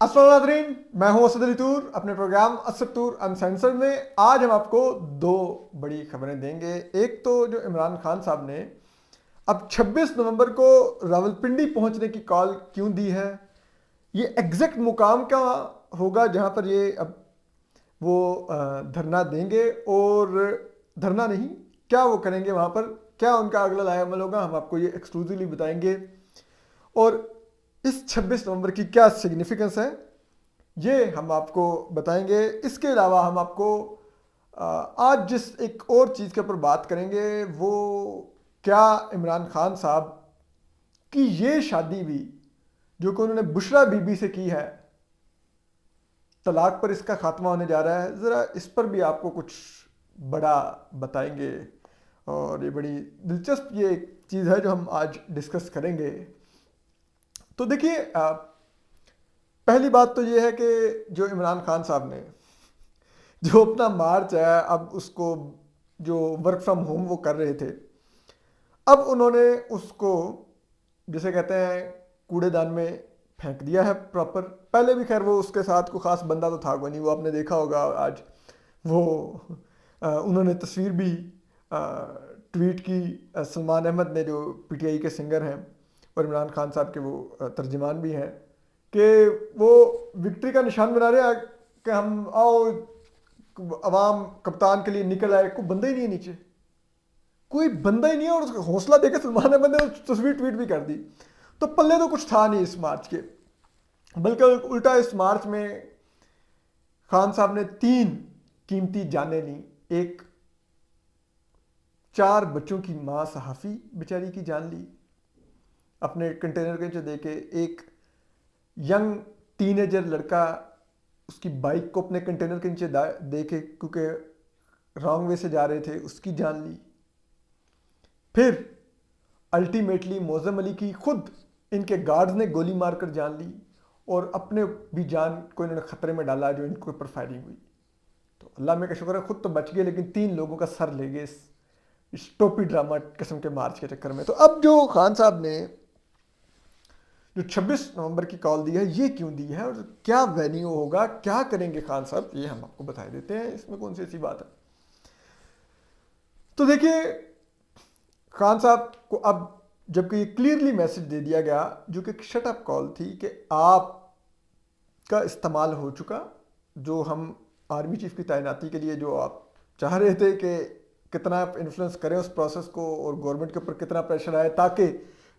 अस्सलाम नाज़रीन, मैं हूं असद अली तूर अपने प्रोग्राम असद तूर अनसेंसर्ड में। आज हम आपको दो बड़ी खबरें देंगे। एक तो जो इमरान खान साहब ने अब 26 नवंबर को रावलपिंडी पहुंचने की कॉल क्यों दी है, ये एग्जैक्ट मुकाम क्या होगा जहां पर ये अब वो धरना देंगे, और धरना नहीं, क्या वो करेंगे वहां पर, क्या उनका अगला लाएमल होगा, हम आपको ये एक्सक्लूसिवली बताएंगे। और इस 26 नवंबर की क्या सिग्निफिकेंस है ये हम आपको बताएंगे। इसके अलावा हम आपको आज जिस एक और चीज़ के ऊपर बात करेंगे वो क्या इमरान खान साहब की ये शादी भी जो कि उन्होंने बुशरा बीबी से की है, तलाक पर इसका खात्मा होने जा रहा है, ज़रा इस पर भी आपको कुछ बड़ा बताएंगे। और ये बड़ी दिलचस्प ये एक चीज़ है जो हम आज डिस्कस करेंगे। तो देखिए, पहली बात तो ये है कि जो इमरान खान साहब ने जो अपना मार्च है, अब उसको जो वर्क फ्रॉम होम वो कर रहे थे, अब उन्होंने उसको जिसे कहते हैं कूड़ेदान में फेंक दिया है प्रॉपर। पहले भी खैर वो उसके साथ कोई खास बंदा तो था कोई नहीं, वो आपने देखा होगा। आज वो उन्होंने तस्वीर भी ट्वीट की, सलमान अहमद ने जो पीटीआई के सिंगर हैं और इमरान खान साहब के वो तर्जमान भी हैं, कि वो विक्ट्री का निशान बना रहे हैं कि हम आओ अवाम कप्तान के लिए निकल आए। कोई बंदा ही नहीं है नीचे, कोई बंदा ही नहीं है। और उसका हौसला देकर सलमान अहमद ने तस्वीर ट्वीट भी कर दी। तो पल्ले तो कुछ था नहीं इस मार्च के, बल्कि उल्टा इस मार्च में खान साहब ने 3 कीमती जानें ली। एक 4 बच्चों की माँ सहाफ़ी बेचारी की जान ली अपने कंटेनर के नीचे देके। एक यंग टीनेजर लड़का उसकी बाइक को अपने कंटेनर के नीचे दे के, क्योंकि रॉन्ग वे से जा रहे थे, उसकी जान ली। फिर अल्टीमेटली मौज़म अली की खुद इनके गार्ड्स ने गोली मारकर जान ली, और अपने भी जान को इन्होंने ख़तरे में डाला जो इनके ऊपर फायरिंग हुई। तो अल्लाह में का शुक्र है खुद तो बच गए, लेकिन 3 लोगों का सर ले गए इस टोपी ड्रामा किस्म के मार्च के चक्कर में। तो अब जो खान साहब ने जो 26 नवंबर की कॉल दी है, ये क्यों दी है और क्या वेन्यू होगा, क्या करेंगे खान साहब, ये हम आपको बता देते हैं। इसमें कौन सी ऐसी बात है। तो देखिए, खान साहब को अब जबकि ये क्लियरली मैसेज दे दिया गया, जो कि शट अप कॉल थी, कि आप का इस्तेमाल हो चुका, जो हम आर्मी चीफ की तैनाती के लिए जो आप चाह रहे थे कि कितना आप इन्फ्लुएंस करें उस प्रोसेस को और गवर्नमेंट के ऊपर कितना प्रेशर आए ताकि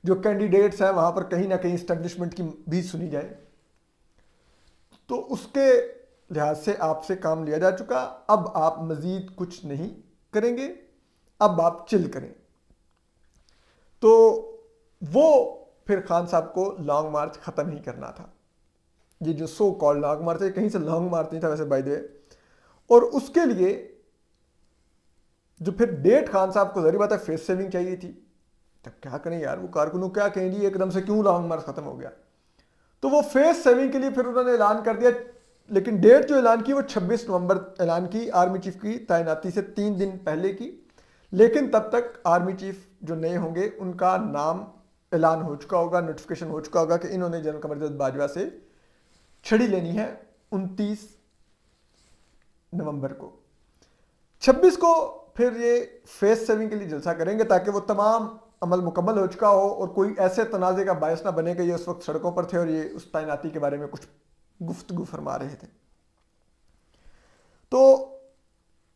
जो कैंडिडेट्स हैं वहाँ पर कहीं ना कहीं इस्टेब्लिशमेंट की भी सुनी जाए, तो उसके लिहाज से आपसे काम लिया जा चुका। अब आप मज़ीद कुछ नहीं करेंगे, अब आप चिल करें। तो वो फिर खान साहब को लॉन्ग मार्च ख़त्म ही करना था। ये जो सो कॉल्ड लॉन्ग मार्च है, कहीं से लॉन्ग मार्च नहीं था वैसे बाय द वे। और उसके लिए जो फिर डेट खान साहब को ज़रूरी बात है फेस सेविंग चाहिए थी। तब क्या करें यार, वो कारकुनों क्या कहेंगे एकदम से क्यों लॉन्ग मार्च ख़त्म हो गया। तो वो फेस सेविंग के लिए फिर उन्होंने ऐलान कर दिया, लेकिन डेट जो ऐलान की वो 26 नवंबर ऐलान की, आर्मी चीफ की तैनाती से 3 दिन पहले की। लेकिन तब तक आर्मी चीफ जो नए होंगे उनका नाम ऐलान हो चुका होगा, नोटिफिकेशन हो चुका होगा कि इन्होंने जनरल कमर बाजवा से छड़ी लेनी है 29 नवंबर को। 26 को फिर ये फेस सेविंग के लिए जलसा करेंगे ताकि वो तमाम अमल मुकम्मल हो चुका हो और कोई ऐसे तनाज़े का बायस ना बने कि ये उस वक्त सड़कों पर थे और ये उस तैनाती के बारे में कुछ गुफ्तगू फरमा रहे थे। तो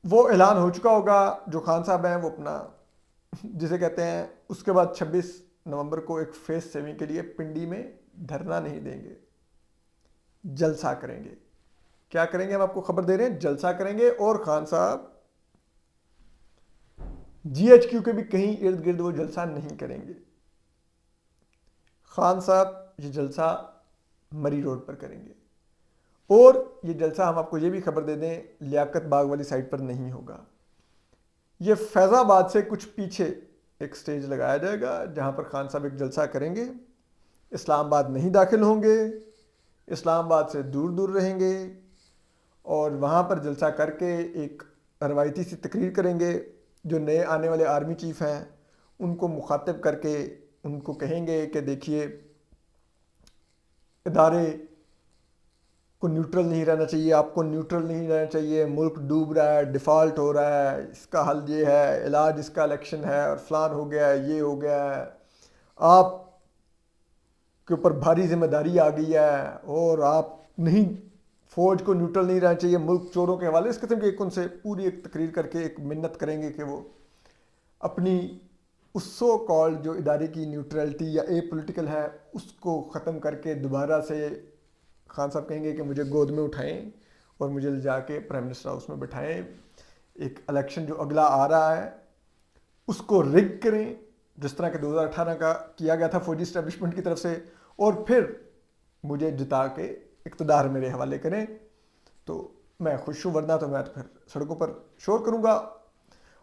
वो ऐलान हो चुका होगा। जो खान साहब हैं वो अपना जिसे कहते हैं, उसके बाद 26 नवंबर को एक फेस सेविंग के लिए पिंडी में धरना नहीं देंगे, जलसा करेंगे। क्या करेंगे हम आपको खबर दे रहे हैं, जलसा करेंगे। और खान साहब जीएचक्यू के भी कहीं इर्द गिर्द वो जलसा नहीं करेंगे। खान साहब ये जलसा मरी रोड पर करेंगे, और ये जलसा हम आपको ये भी खबर दे दें लियाकत बाग वाली साइड पर नहीं होगा। ये फैज़ाबाद से कुछ पीछे एक स्टेज लगाया जाएगा जहां पर खान साहब एक जलसा करेंगे। इस्लामाबाद नहीं दाखिल होंगे, इस्लामाबाद से दूर दूर रहेंगे, और वहाँ पर जलसा करके एक रवायती सी तकरीर करेंगे। जो नए आने वाले आर्मी चीफ हैं उनको मुखातिब करके उनको कहेंगे कि देखिए, इदारे को न्यूट्रल नहीं रहना चाहिए, आपको न्यूट्रल नहीं रहना चाहिए, मुल्क डूब रहा है, डिफ़ॉल्ट हो रहा है, इसका हल ये है, इलाज इसका इलेक्शन है और फलान हो गया है, ये हो गया है, आप के ऊपर भारी जिम्मेदारी आ गई है और आप नहीं, फौज को न्यूट्रल नहीं रहना चाहिए, मुल्क चोरों के हवाले, इस किस्म की एक उनसे पूरी एक तकरीर करके एक मिन्नत करेंगे कि वो अपनी उस सो कॉल्ड जो इदारे की न्यूट्रलिटी या ए पोलिटिकल है उसको ख़त्म करके दोबारा से खान साहब कहेंगे कि मुझे गोद में उठाएं और मुझे ले जाके प्राइम मिनिस्टर हाउस में बिठाएं, एक इलेक्शन जो अगला आ रहा है उसको रिग करें जिस तरह के 2018 का किया गया था फौजी स्टैब्लिशमेंट की तरफ से, और फिर मुझे जिता के इक़्तिदार मेरे हवाले करें तो मैं खुश हूँ, वरना तो मैं तो फिर सड़कों पर शोर करूँगा।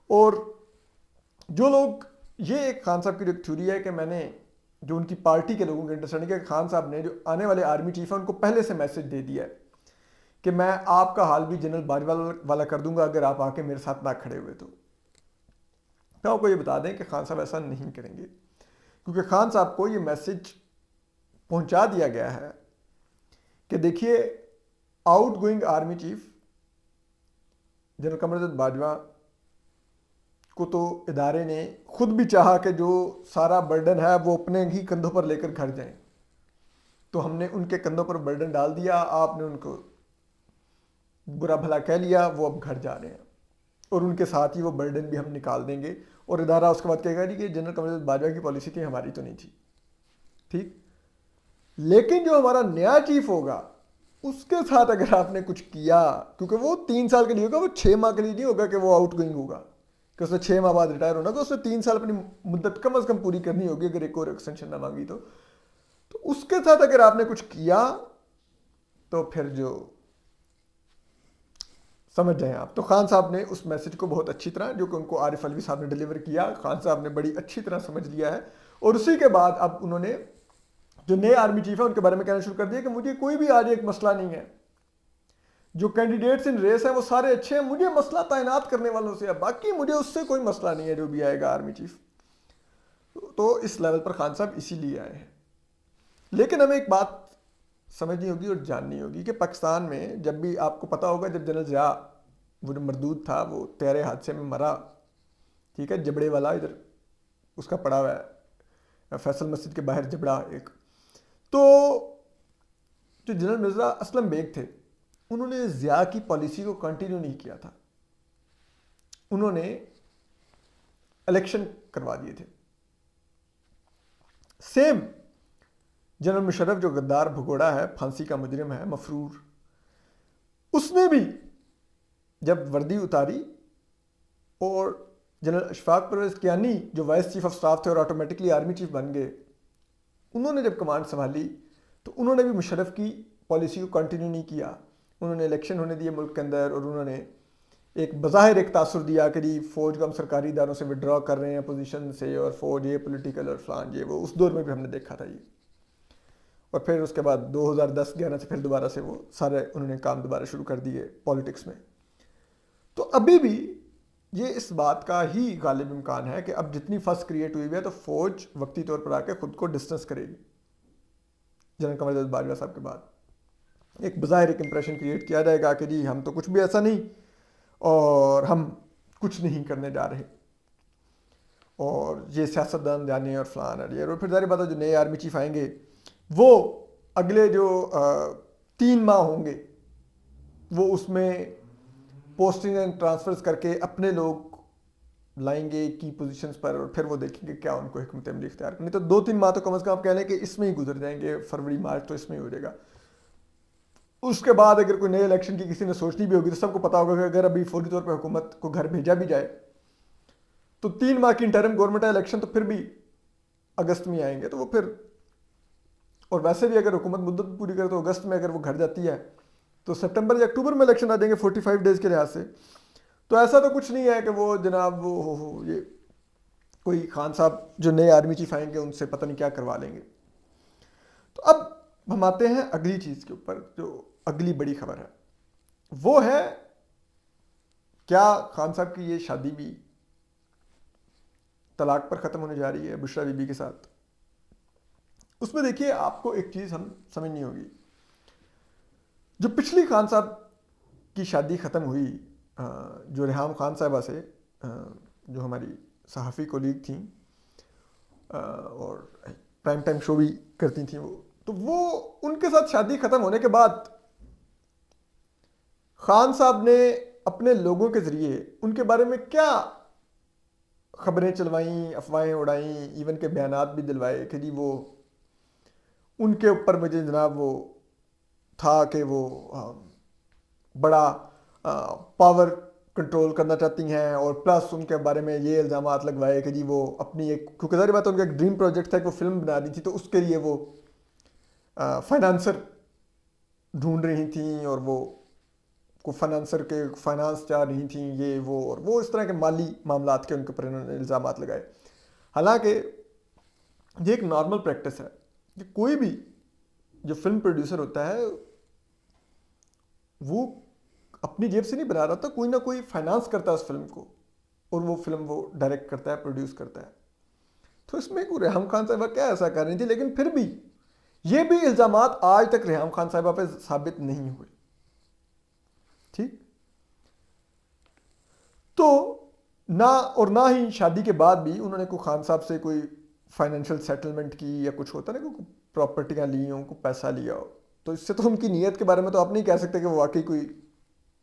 और जो लोग, ये एक खान साहब की जो थ्योरी है कि मैंने जो उनकी पार्टी के लोगों की अंडरस्टैंडिंग है, खान साहब ने जो आने वाले आर्मी चीफ है उनको पहले से मैसेज दे दिया है कि मैं आपका हाल भी जनरल बाजवा वाला कर दूंगा अगर आप आके मेरे साथ ना खड़े हुए तो आपको ये बता दें कि खान साहब ऐसा नहीं करेंगे, क्योंकि खान साहब को ये मैसेज पहुंचा दिया गया है कि देखिए outgoing army chief general Qamardin Bajwa को तो इदारे ने खुद भी चाहा कि जो सारा बर्डन है वो अपने ही कंधों पर लेकर घर जाएं, तो हमने उनके कंधों पर बर्डन डाल दिया, आपने उनको बुरा भला कह लिया, वो अब घर जा रहे हैं और उनके साथ ही वो बर्डन भी हम निकाल देंगे। और इदारा उसके बाद कहेगा जी कि जनरल कमरदीन बाजवा की पॉलिसी थी, हमारी तो नहीं थी, ठीक। लेकिन जो हमारा नया चीफ होगा उसके साथ अगर आपने कुछ किया, क्योंकि वो 3 साल के लिए होगा, वो 6 माह के लिए नहीं होगा कि वो आउट गोइंग होगा कि उसने 6 माह बाद रिटायर होना, तो उसने 3 साल अपनी मुद्दत कम अज़ कम पूरी करनी होगी अगर एक और एक्सटेंशन ना मांगी तो उसके साथ अगर आपने कुछ किया तो फिर जो समझ जाएं आप। तो खान साहब ने उस मैसेज को बहुत अच्छी तरह, जो कि उनको आरिफ अलवी साहब ने डिलीवर किया, खान साहब ने बड़ी अच्छी तरह समझ लिया है। और उसी के बाद अब उन्होंने जो नए आर्मी चीफ है उनके बारे में कहना शुरू कर दिया कि मुझे कोई भी आज एक मसला नहीं है, जो कैंडिडेट्स इन रेस हैं वो सारे अच्छे हैं, मुझे मसला तैनात करने वालों से है, बाकी मुझे उससे कोई मसला नहीं है जो भी आएगा आर्मी चीफ। तो इस लेवल पर खान साहब इसीलिए आए हैं। लेकिन हमें एक बात समझनी होगी और जाननी होगी कि पाकिस्तान में जब भी, आपको पता होगा जब जनरल ज़िया वो जो मरदूद था वो तैयारे हादसे में मरा, ठीक है, जबड़े वाला इधर उसका पड़ा हुआ है फैसल मस्जिद के बाहर जबड़ा एक, तो जो जनरल मिर्ज़ा असलम बेग थे उन्होंने ज़िया की पॉलिसी को कंटिन्यू नहीं किया था, उन्होंने इलेक्शन करवा दिए थे। सेम जनरल मुशर्रफ जो गद्दार भगोड़ा है, फांसी का मुजरिम है, मफरूर, उसने भी जब वर्दी उतारी और जनरल अशफाक परवेज़ कियानी जो वाइस चीफ ऑफ स्टाफ थे और ऑटोमेटिकली आर्मी चीफ बन गए, उन्होंने जब कमांड संभाली तो उन्होंने भी मुशर्रफ की पॉलिसी को कंटिन्यू नहीं किया। उन्होंने इलेक्शन होने दिए मुल्क के अंदर और उन्होंने एक बज़ाहिर एक तासुर दिया कि जी फ़ौज को हम सरकारी इदारों से विड्रॉ कर रहे हैं पोजीशन से, और फ़ौज ये पोलिटिकल और फलान ये वो, उस दौर में भी हमने देखा था ये। और फिर उसके बाद 2010-11 से फिर दोबारा से वो सारे उन्होंने काम दोबारा शुरू कर दिए पॉलिटिक्स में। तो अभी भी ये इस बात का ही गालिब इम्कान है कि अब जितनी फस क्रिएट हुई है तो फ़ौज वक्ती तौर पर आके खुद को डिस्टेंस करेगी जनरल कमरदीन बाजवा साहब के बाद। एक बज़ाहिर एक इंप्रेशन क्रिएट किया जाएगा कि जी हम तो कुछ भी ऐसा नहीं और हम कुछ नहीं करने जा रहे, और ये सियासतदान जाने और फलान और फिर जारी बात है जो नए आर्मी चीफ आएंगे वो अगले जो 3 माह होंगे वो उसमें पोस्टिंग एंड ट्रांसफर्स करके अपने लोग लाएंगे की पोजीशंस पर, और फिर वो देखेंगे क्या उनको हिकमत अमली इख्तियार करनी। तो 2-3 माह तो कम से कम आप कह लें कि इसमें ही गुजर जाएंगे, फरवरी मार्च तो इसमें ही हो जाएगा। उसके बाद अगर कोई नए इलेक्शन की किसी ने सोचनी भी होगी तो सबको पता होगा कि अगर अभी फौरी तौर पर हुकूमत को घर भेजा भी जाए तो 3 माह की इंटरिम गवर्नमेंट है, इलेक्शन तो फिर भी अगस्त में आएंगे, तो वो फिर, और वैसे भी अगर हुकूमत मुद्दत पूरी करे तो अगस्त में अगर वो घर जाती है तो सितंबर या अक्टूबर में इलेक्शन आ जाएंगे 45 डेज़ के लिहाज से। तो ऐसा तो कुछ नहीं है कि वो जनाब वो हो ये कोई खान साहब जो नए आर्मी चीफ आएंगे उनसे पता नहीं क्या करवा लेंगे। तो अब हम आते हैं अगली चीज़ के ऊपर, जो अगली बड़ी खबर है वो है क्या खान साहब की ये शादी भी तलाक पर ख़त्म होने जा रही है बुशरा बीबी के साथ। उसमें देखिए आपको एक चीज़ हम समझनी होगी, जो पिछली खान साहब की शादी ख़त्म हुई, जो रेहाम खान साहबा से, जो हमारी सहाफ़ी कोलीग थी और प्राइम टाइम शो भी करती थी वो, तो वो उनके साथ शादी ख़त्म होने के बाद खान साहब ने अपने लोगों के ज़रिए उनके बारे में क्या खबरें चलवाईं, अफवाहें उड़ाईं, इवन के बयानात भी दिलवाए कि जी वो उनके ऊपर मुझे जनाब वो था कि वो बड़ा पावर कंट्रोल करना चाहती हैं, और प्लस उनके बारे में ये इल्ज़ामात लगवाए कि जी वो अपनी एक, क्योंकि सारी बात उनका एक ड्रीम प्रोजेक्ट था कि वो फिल्म बना रही थी, तो उसके लिए वो फाइनेंसर ढूंढ रही थी और वो को फाइनेंसर के फाइनेंस चाह रही थी, ये वो, और वो इस तरह के माली मामलात के उनके ऊपर इन्होंने इल्ज़ामात लगाए। हालांकि ये एक नॉर्मल प्रैक्टिस है कि कोई भी जो फिल्म प्रोड्यूसर होता है वो अपनी जेब से नहीं बना रहा था, कोई ना कोई फाइनेंस करता है उस फिल्म को, और वो फिल्म वो डायरेक्ट करता है, प्रोड्यूस करता है। तो इसमें कोई रेहाम खान साहिबा क्या ऐसा कर रही थी, लेकिन फिर भी ये भी इल्ज़ामात आज तक रेहाम खान साहिबा पे साबित नहीं हुए। ठीक, तो ना ही शादी के बाद भी उन्होंने कोई खान साहब से कोई फाइनेंशियल सेटलमेंट की, या कुछ होता ना, कोई प्रॉपर्टियां ली हो, कोई पैसा लिया हो, तो इससे तो उनकी नीयत के बारे में तो आप नहीं कह सकते कि वो वाकई कोई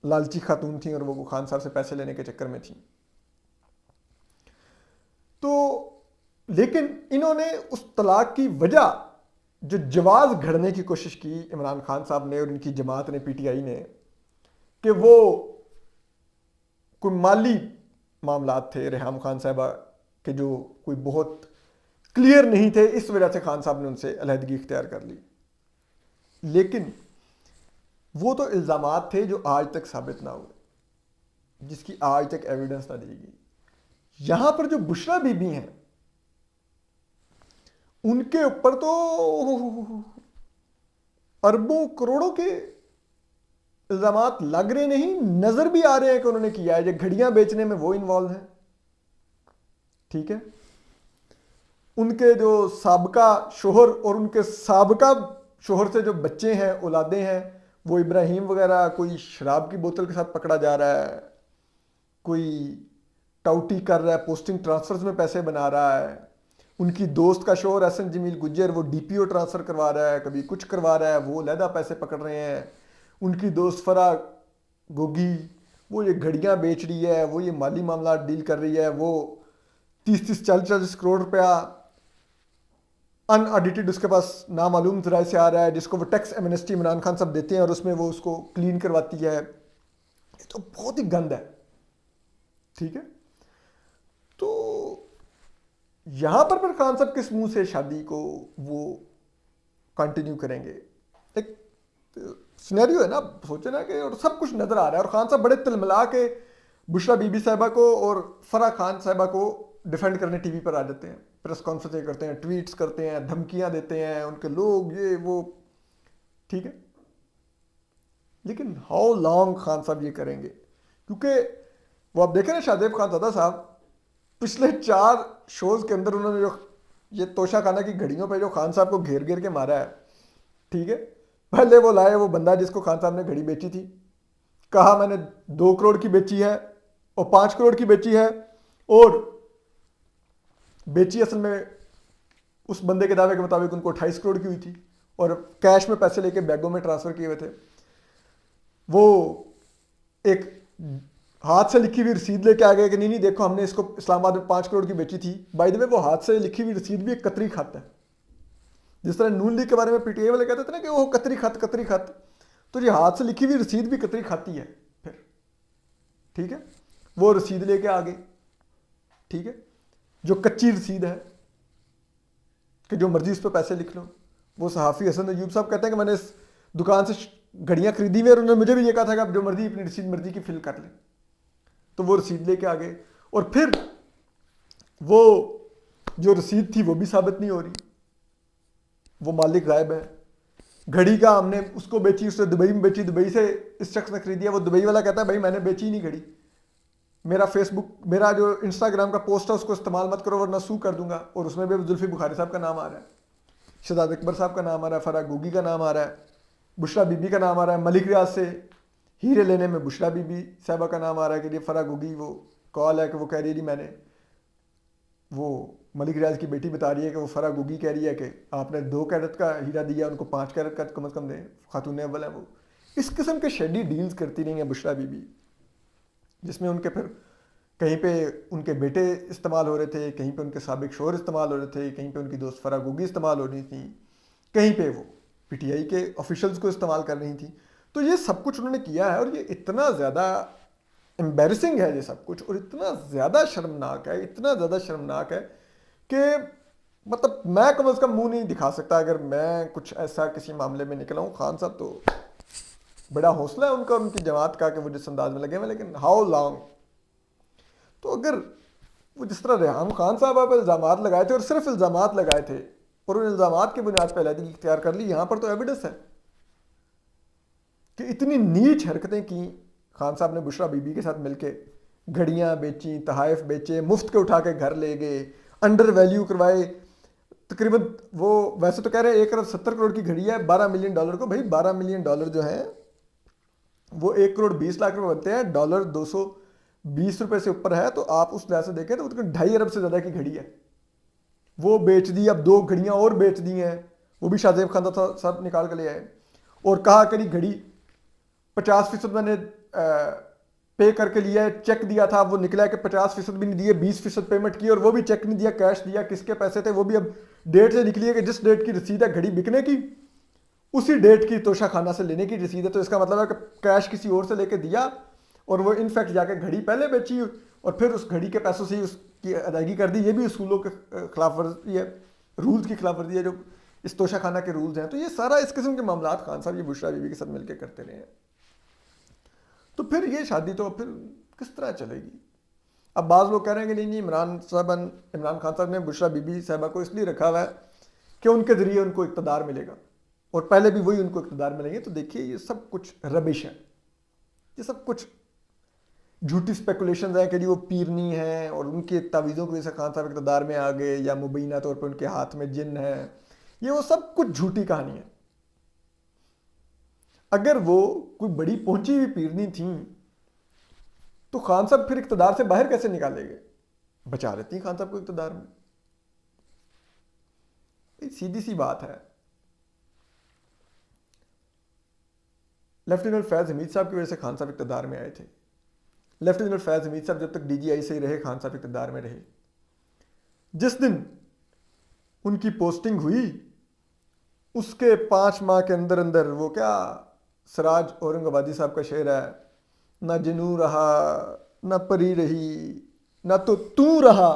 लालची खातून थी और वो खान साहब से पैसे लेने के चक्कर में थी। तो लेकिन इन्होंने उस तलाक की वजह जो जवाज घड़ने की कोशिश की इमरान खान साहब ने और इनकी जमात ने, पीटीआई ने, कि वो कोई माली मामलात थे रेहाम खान साहबा के जो कोई बहुत क्लियर नहीं थे, इस वजह से खान साहब ने उनसे अलहदगी इख्तियार कर ली। लेकिन वो तो इल्ज़ामात थे जो आज तक साबित ना हुए, जिसकी आज तक एविडेंस ना दी गई। यहां पर जो बुशरा बीबी हैं उनके ऊपर तो अरबों करोड़ों के इल्ज़ामात लग रहे नहीं, नजर भी आ रहे हैं कि उन्होंने किया है। जो घड़ियां बेचने में वो इन्वॉल्व हैं, ठीक है, उनके जो साबका शोहर और उनके साबका शोहर से जो बच्चे हैं, औलादे हैं, वो इब्राहिम वगैरह कोई शराब की बोतल के साथ पकड़ा जा रहा है, कोई टाउटी कर रहा है, पोस्टिंग ट्रांसफर्स में पैसे बना रहा है। उनकी दोस्त का शोहर एहसन जमील गुज्जर वो डीपीओ ट्रांसफ़र करवा रहा है, कभी कुछ करवा रहा है, वो लहदा पैसे पकड़ रहे हैं। उनकी दोस्त फरा गोगी वो ये घड़ियाँ बेच रही है, वो ये माली मामला डील कर रही है, वो 30-40 करोड़ रुपया अनऑडिटेड उसके पास नामालूम ज़राए से आ रहा है, जिसको वो टैक्स एमनेस्टी इमरान खान सब देते हैं और उसमें वो उसको क्लीन करवाती है। ये तो बहुत ही गंद है, ठीक है। तो यहां पर खान साहब किस मुंह से शादी को वो कंटिन्यू करेंगे? एक सिनेरियो है ना, सोचे ना कि, और सब कुछ नजर आ रहा है, और खान साहब बड़े तिलमिला के बुशरा बीबी साहिबा को और फरा खान साहिबा को डिफेंड करने टीवी पर आ जाते हैं, प्रेस कॉन्फ्रेंस करते हैं, ट्वीट्स करते हैं, धमकियां देते हैं उनके लोग, ये वो, ठीक है। लेकिन हाउ लॉन्ग खान साहब ये करेंगे? क्योंकि वो आप देखें ना, शाहजेब खानजादा साहब पिछले 4 शोज के अंदर उन्होंने जो ये तोशा खाना की घड़ियों पे जो खान साहब को घेर घेर के मारा है, ठीक है। पहले वो लाए वो बंदा जिसको खान साहब ने घड़ी बेची थी, कहा मैंने 2 करोड़ की बेची है और 5 करोड़ की बेची है, और बेची असल में उस बंदे के दावे के मुताबिक उनको 28 करोड़ की हुई थी, और कैश में पैसे लेके बैगों में ट्रांसफर किए हुए थे। वो एक हाथ से लिखी हुई रसीद लेके आ गए कि नहीं देखो हमने इसको इस्लामाबाद में 5 करोड़ की बेची थी। बाय द वे वो हाथ से लिखी हुई रसीद भी एक कतरी खत है, जिस तरह नून लीग के बारे में पीटीआई वाले कहते थे ना कि वो कतरी खत, तो ये हाथ से लिखी हुई रसीद भी कतरी खत ही है फिर, ठीक है। वो रसीद लेके आ गए, ठीक है, जो कच्ची रसीद है कि जो मर्जी इस पर पैसे लिख लो। वो सहाफ़ी हसन अयूब साहब कहते हैं कि मैंने इस दुकान से घड़ियाँ खरीदी हुई और उन्होंने मुझे भी ये कहा था कि आप जो मर्जी अपनी रसीद मर्जी की फिल कर लें। तो वो रसीद लेके आ गए, और फिर वो जो रसीद थी वो भी साबित नहीं हो रही, वो मालिक गायब है। घड़ी का हमने उसको बेची, उसने दुबई में बेची, दुबई से इस शख्स ने खरीदी है। वो दुबई वाला कहता है भाई मैंने बेची नहीं घड़ी, मेरा फेसबुक, मेरा जो इंस्टाग्राम का पोस्ट है उसको इस्तेमाल मत करो वरना सू कर दूंगा। और उसमें भी जुल्फी बुखारी साहब का नाम आ रहा है, शहजाद अकबर साहब का नाम आ रहा है, फराह गोगी का नाम आ रहा है, बुशरा बीबी का नाम आ रहा है। मलिक रियाज से हीरे लेने में बुशरा बीबी साहबा का नाम आ रहा है कि ये फराग होगी। वो कॉल है कि वो कह रही है जी मैंने, वो मलिक रियाज की बेटी बता रही है कि वो फराग होगी कह रही है कि आपने 2 कैरेट का हीरा दिया, उनको 5 कैरेट का कम अज़ कम दें, खातून अव्वल है वो। इस किस्म के शेडी डील्स करती रही हैं बुशरा बीबी, जिसमें उनके फिर कहीं पे उनके बेटे इस्तेमाल हो रहे थे, कहीं पे उनके साबिक शोहर इस्तेमाल हो रहे थे, कहीं पे उनकी दोस्त फराग होगी इस्तेमाल हो रही थी, कहीं पे वो पीटीआई के ऑफिशियल्स को इस्तेमाल कर रही थी। तो ये सब कुछ उन्होंने किया है और ये इतना ज़्यादा एम्बेरसिंग है ये सब कुछ, और इतना ज़्यादा शर्मनाक है, इतना ज़्यादा शर्मनाक है कि मतलब मैं कम अज़ कम मुंह नहीं दिखा सकता अगर मैं कुछ ऐसा किसी मामले में निकला हूँ। खान साहब तो बड़ा हौसला है उनका, उनकी जमात का कि वो जिस अंदाज में लगे हुए, लेकिन हाउ लॉन्ग। तो अगर वो जिस तरह रेहान खान साहब पर इल्ज़ाम लगाए थे और सिर्फ इल्ज़ाम लगाए थे और उन इल्ज़ाम की बुनियाद पर अलहदगी इख्तियार कर ली, यहाँ पर तो एविडेंस है कि इतनी नीच हरकतें की खान साहब ने बुशरा बीबी के साथ मिलके। घड़ियाँ बेची, तहाइफ बेचे, मुफ्त के उठा के घर ले गए, अंडर वैल्यू करवाए तकरीबन। वो वैसे तो कह रहे हैं 1 अरब 70 करोड़ की घड़ी है $12 मिलियन को। भाई $12 मिलियन जो है वो 1 करोड़ 20 लाख रुपए बनते हैं, डॉलर 220 रुपए से ऊपर है। तो आप उस लिहाज से देखें तो 2.5 अरब से ज़्यादा की घड़ी है, वो बेच दी। अब 2 घड़ियाँ और बेच दी हैं, वो भी शाहजेब खान साहब निकाल कर ले आए और कहा करी घड़ी 50% मैंने पे करके लिया है, चेक दिया था, वो निकला कि 50% भी नहीं दिए, 20% पेमेंट की और वो भी चेक नहीं दिया, कैश दिया। किसके पैसे थे वो भी अब डेट से निकली है कि जिस डेट की रसीद है घड़ी बिकने की, उसी डेट की तोशा खाना से लेने की रसीद है। तो इसका मतलब है कि कैश किसी और से लेके दिया और वो इनफैक्ट जाके घड़ी पहले बेची और फिर उस घड़ी के पैसों से ही उसकी अदायगी कर दी। ये भी उसूलों के खिलाफ वर्जी है, रूल्स की खिलाफ वर्जी है जो इस तोशा खाना के रूल्स हैं। तो ये सारा इस किस्म के मामला खान साहब ये बुशरा बीबी के साथ मिलकर करते रहे हैं। तो फिर ये शादी तो फिर किस तरह चलेगी? अब बाज़ लोग कह रहे हैं कि नहीं इमरान खान साहब ने बुशरा बीबी साहबा को इसलिए रखा हुआ है कि उनके ज़रिए उनको इक़्तिदार मिलेगा और पहले भी वही उनको इक़्तिदार मिलेंगे। तो देखिए ये सब कुछ रबिश है, ये सब कुछ झूठी स्पेकुलेशंस हैं कि जी वो पीरनी है और उनके तावीज़ों की वजह से खान साहब इक़्तिदार में आ गए या मुबैना तौर पर उनके हाथ में जिन है। ये वो सब कुछ झूठी कहानी है। अगर वो कोई बड़ी पहुंची हुई पीरनी थी तो खान साहब फिर इक़्तिदार से बाहर कैसे निकालेंगे? बचा लेती खान साहब को इक़्तिदार में। सीधी सी बात है। लेफ्टिनेंट फैज़ हमीद साहब की वजह से खान साहब इक़्तिदार में आए थे। लेफ्टिनेंट फैज़ हमीद साहब जब तक डीजीआई से ही रहे, खान साहब इक़्तिदार में रहे। जिस दिन उनकी पोस्टिंग हुई उसके 5 माह के अंदर अंदर वो क्या सिराज औरंगाबादी साहब का शेर है, ना जनू रहा ना परी रही, ना तो तू रहा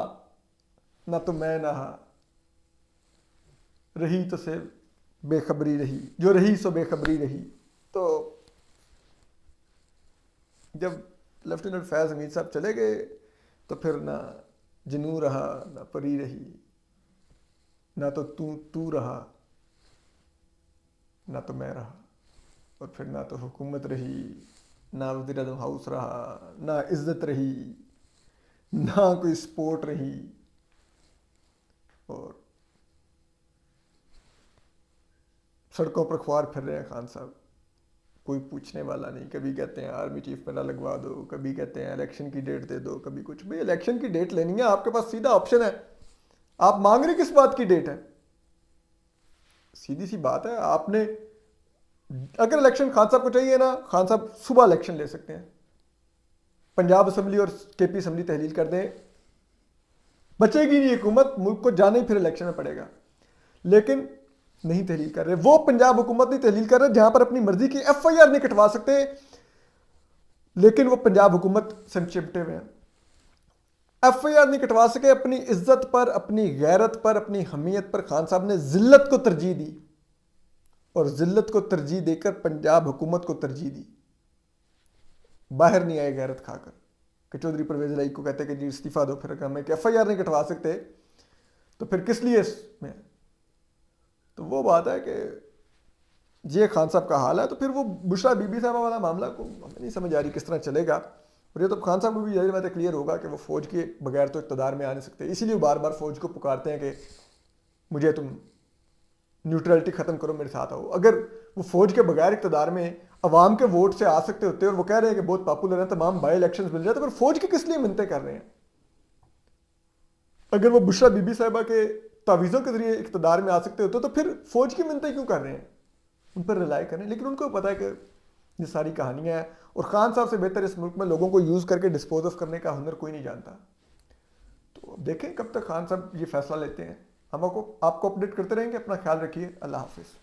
ना तो मैं रहा, रही तो से बेखबरी रही, जो रही सो बेखबरी रही। तो जब लेफ्टिनेंट फैज़ हमीद साहब चले गए तो फिर ना जनू रहा ना परी रही, ना तो तू रहा ना तो मैं रहा, और फिर ना तो हुकूमत रही, ना वज़ीर आज़म हाउस रहा, ना इज़्ज़त रही, ना कोई स्पोर्ट रही, और सड़कों पर ख्वार फिर रहे हैं खान साहब। कोई पूछने वाला नहीं। कभी कहते हैं आर्मी चीफ मेरा लगवा दो, कभी कहते हैं इलेक्शन की डेट दे दो, कभी कुछ। भाई इलेक्शन की डेट लेनी है आपके पास सीधा ऑप्शन है, आप मांग रहे किस बात की डेट है? सीधी सी बात है। आपने अगर इलेक्शन खान साहब को चाहिए ना, खान साहब सुबह इलेक्शन ले सकते हैं, पंजाब असम्बली और केपी असम्बली तहलील कर दें, बचेगी नहीं हुकूमत, मुल्क को जाना ही फिर इलेक्शन में पड़ेगा। लेकिन नहीं तहलील कर रहे, वो पंजाब हुकूमत नहीं तहलील कर रहे जहां पर अपनी मर्जी की FIR नहीं कटवा सकते, लेकिन वो पंजाब हुकूमत से चिपटे हुए हैं। FIR नहीं कटवा सके, अपनी इज्जत पर, अपनी गैरत पर, अपनी हमीयत पर खान साहब ने जिल्लत को तरजीह दी और जिल्लत को तरजीह देकर पंजाब हुकूमत को तरजीह दी। बाहर नहीं आए गैरत खाकर कि चौधरी परवेज इलाही को कहते कि जी इस्तीफा दो, फिर हमें FIR नहीं कटवा सकते तो फिर किस लिए इसमें? तो वो बात है कि ये खान साहब का हाल है। तो फिर वो बुशरा बीबी साहबा वाला मामला को हमें नहीं समझ आ रही किस तरह चलेगा। और ये तो खान साहब को भी यही बात क्लियर होगा कि वो फ़ौज के बगैर तो इक़्तिदार में आ नहीं सकते, इसीलिए बार बार फ़ौज को पुकारते हैं कि मुझे तुम न्यूट्रलिटी ख़त्म करो, मेरे साथ आओ। अगर वो फौज के बगैर इक़्तिदार में अवाम के वोट से आ सकते होते और वो कह रहे हैं कि बहुत पॉपुलर हैं, तमाम बाई इलेक्शंस मिल जाए, तो फिर फौज की किस लिए मिन्नतें कर रहे हैं? अगर वो बुशरा बीबी साहिबा के तावीज़ों के जरिए इक़्तिदार में आ सकते होते तो फिर फौज की मिन्नतें क्यों कर रहे हैं? उन पर रिलाई करें। लेकिन उनको पता है कि ये सारी कहानियाँ हैं और खान साहब से बेहतर इस मुल्क में लोगों को यूज़ करके डिस्पोज ऑफ करने का हुनर कोई नहीं जानता। तो अब देखें कब तक खान साहब ये फैसला लेते हैं। हम आपको अपडेट करते रहेंगे। अपना ख्याल रखिए। अल्लाह हाफिज़।